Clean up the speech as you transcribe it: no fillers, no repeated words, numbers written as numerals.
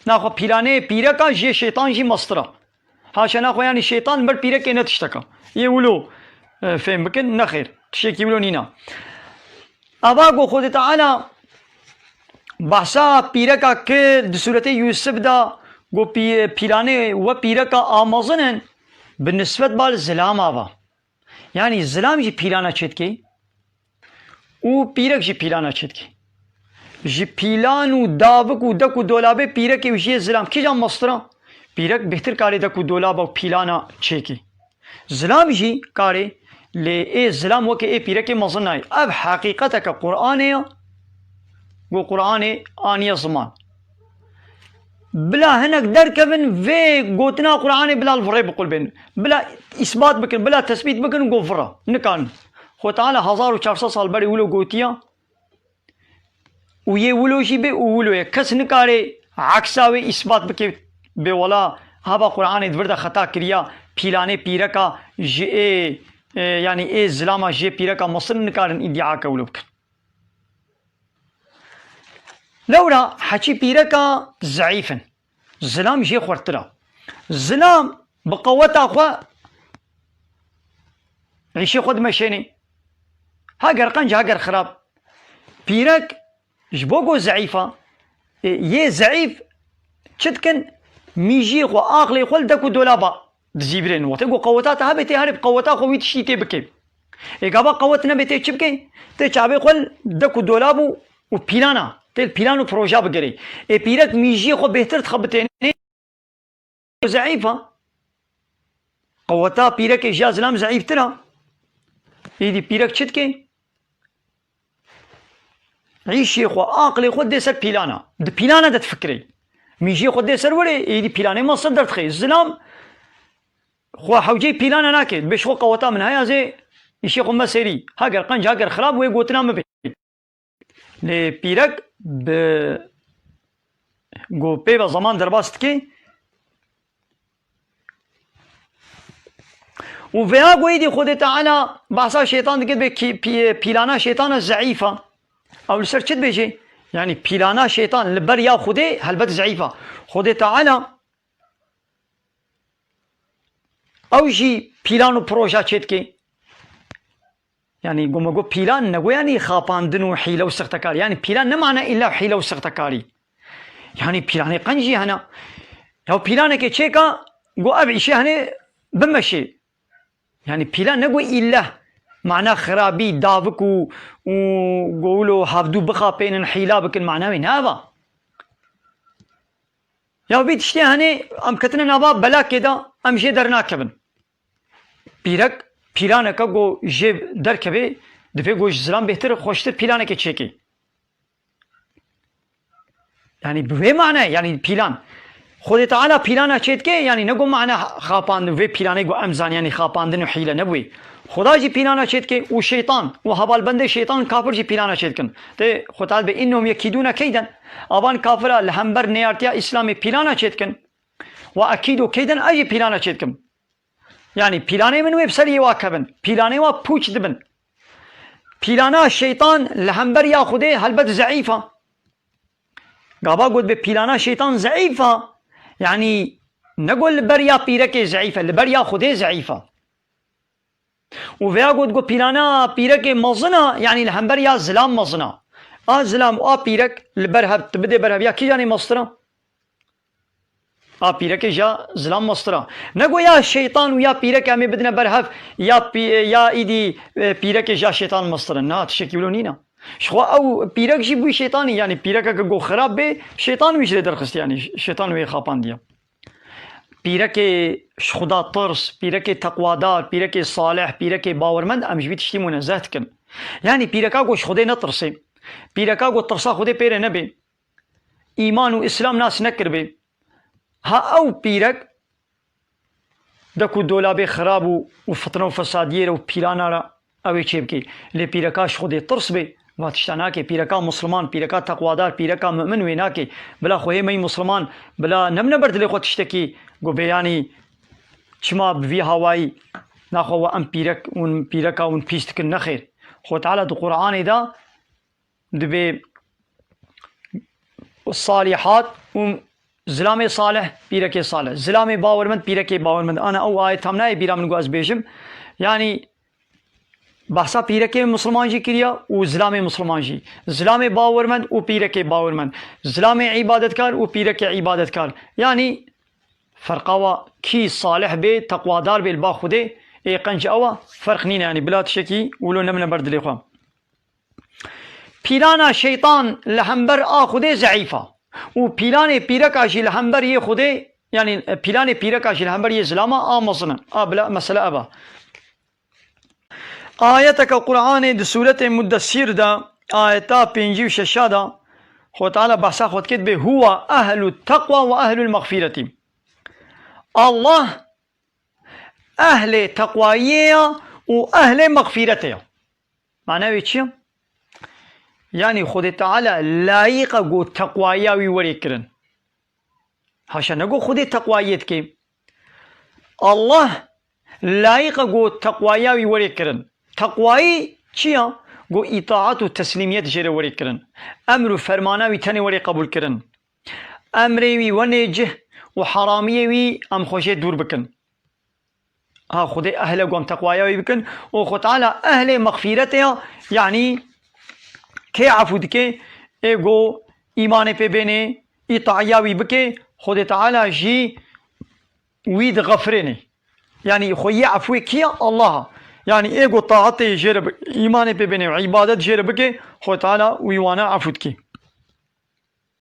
ناخو پیلانه پیرکا جی شیطان جی مسترا هاشا ناخو يعني شيطان بر پیرک نتشتكا يولو فهم بكن نخير تشيكي ولو نينا اباغو خود تعالى بحثا پیرکا که د صورت یوسف دا گو پیلانه و پیرکا آمازنن بالنسبة بالزلام آوا يعني الزلام جي پیلانا چید کی او پیرک جی پیلانا چید کی جی پیلان و دابک و دک و دولابه پیرک و جی زلام کی جام مسترا پیرک بهتر کاری دک و دولاب و پیلانا چه کی زلام جی کاری لی ای زلام وکه ای پیرک مزن نای اب حقیقتک قرآن ہے گو قرآن آنی زمان بلا هناك دركبن في قوتنا قرآن بلا الفري بقول بين بلا إثبات بكن بلا تثبيت بكن قفرة نكان خو تعالى 1400 سال بڑی ولو قوتيا ويه ولو شي بي ولو كس نكاري عكساوي إثبات بكي بولا هذا قرآن دوردا خطا كريا پيلانه پيركا جي يعني اي زلاما جي پيركا مصر نكارن ادعاء كولو بكن لورا حكي بيركا ضعيفا زلام جي خورترا زلام بقوتا خوا عيشي خود مشيني هاجر قنج هاجر خراب بيرك جبوكو ضعيفة يه ضعيف تشتكن ميجي خو اغلي خول دكو دولابا دزيبرين وتقو قوتاتها بيتي هارب قوتا خو ويتشيتي بكي ايقابا قوتنا بيتي تشبكي تشابي خول دكو دولابو وبيلانا تل بيلانو بروجا بقري اي بيرك ميجي خو بهتر تخبطيني ضعيفة قوتا بيرك اجاز لام ضعيف ترى ايدي بيرك تشتكي عيشي خو عقلي خو دي سر بيلانا د بيلانا دا تفكري ميجي خو دي سر وري ايدي بيلاني ما صدر تخي الزلام خو حوجي بيلانا ناكد بش خو قوتا من هيا زي يشي خو مسيري هاجر قنج هاجر خراب وي قوتنا مبي لي بيرك ب گو پیو زمان در باست کی و فيها قويدي خود تعالى بحثا شيطان دقيت بي بيلانا شيطان ضعيفة او لسر چد بيجي يعني بيلانا شيطان لبر يا خودي هلبت ضعيفة خود تعالى او جي بيلانو بروجا چد کی يعني قوم اقول بيلان نقول يعني خاپاندن و حيلة و سختكاري يعني بيلان نمعنى إلا حيلة و سختكاري يعني بيلاني قنجي هنا لو بيلانك تشيكا قو أبعي شي هنا بمشي يعني بيلان نقول إلا معناه خرابي دافك و قولوا حافدو بخا بين حيلة بكن معناه من هذا لو بيت شتي هنا أم كتنا نباب بلا كده أم شي درنا كبن بيرك پیلانه که گو جیب درکبه دفعه گوش زلام بهتر خوشتر پیلانه که چکی يعني بوه معنى يعني پیلان خود تعالى پیلانه چید که يعني نگو معنى خاپاندن و پیلانه گو امزان يعني خاپاندن و حیله نبوی خدا جی پیلانه چید که و شیطان و حبال بنده شیطان کافر جی پیلانه چید کن ته خدا به انهم یکیدون کیدن آبان کافر لهمبر نیارتیا اسلام پیلانه چید کن و اکیدو کیدن اجی پیلانه چید کن يعني بيلاني من ويب سري واكبن بيلاني وا بوش دبن بيلانا الشيطان لهمبر ياخده هلبت ضعيفة قابا قلت ببيلانا شيطان ضعيفة يعني نقول لبريا بيرك ضعيفة لبريا خده ضعيفة وفيها قلت بيلانا بيرك مزنا يعني لهمبر يا زلام مزنا زلام بيرك لبرهب تبدي برهب يا كي جاني مصطرا پیرک جا زلام مسترا نگو یا شیطان و یا پیرک همی بدنا برهف یا ایدی پیرک جا شیطان مسترا نه تشکی ولو نینا شخوا او پیرک جی بوی شیطانی يعني پیرک که گو خراب به شیطان میشه درخست يعني شیطان وی خاپان دیا پیرک خدا ترس پیرک تقوادار پیرک صالح پیرک باورمند امش بیت شتی منزه کن يعني پیرکا گوش خدا نترسه پیرکا گو ترسا خدا پیره نبه ایمان و اسلام ناس نکر به ها او بيرك دكو دولابي خراب وفتنه وفسادية وبيلانا را اوي چيبكي لي بيركاش خودي ترس بي واتشتاناكي بيركا مسلمان بيركا تقوادار بيركا مؤمن ويناكي بلا خوهي مي مسلمان بلا نمنا برد لي خو تشتكي قو بياني چما بفي هواي ناخو ام بيرك ون بيركا ون بيستكن نخير خو تعالى دو قرآن دا دبي الصالحات زلام صالح بيرك صالح، زلام باورمند بيرك باورمند. أنا أو آية تمناي بيرا من قواز بيجم يعني بحثا بيرك مسلمان جي كريا و زلام مسلمان جي، زلام باورمند و بيرك باورمند، زلام عبادت كار و بيرك عبادت كار. يعني فرقاوا كي صالح بي تقوادار بي البا خودي اي قنج اوا فرق نينا يعني بلا تشكي ولو نمنا برد لي پیلانا شیطان لهمبر آخوده ضعیفه و پیلان پیرکاشی لهمبر یه خوده يعني پیلان پیرکاشی لهمبر یه زلاما آمصنا بلا مسألة أبا. آياتك القرآن دي سورة مدثر دا آياتا بينجي وششا دا خو تعالى بحثا خود كد به هو أهل التقوى وأهل المغفرة. الله أهل تقوية وأهل مغفرة. معناه چیه؟ يعني خود تعالى لايق گو تقوية ويوري کرن. هاشا نگو خود تقويت كي الله لايق گو تقوية ويوري کرن. تقوی چیه؟ گو اطاعت و تسلیمیت جره وری کرن، امر و فرمانه وی تنی وری قبول کرن، امری وی و نجه و حرامیه وی ام خوشه دور بکن. ها خود اهل گوم تقویه وی بکن و خود تعالی اهل مغفیرته يعني که عفو دکه گو ایمان پی بینه اطاعیه وی بکه خود تعالی جی وید غفرنه يعني خويا عفوي كيا الله يعني ايغو طاعتي جرب ايمان بي بني عبادت جرب كي خو تعالى ويوانا عفوت كي.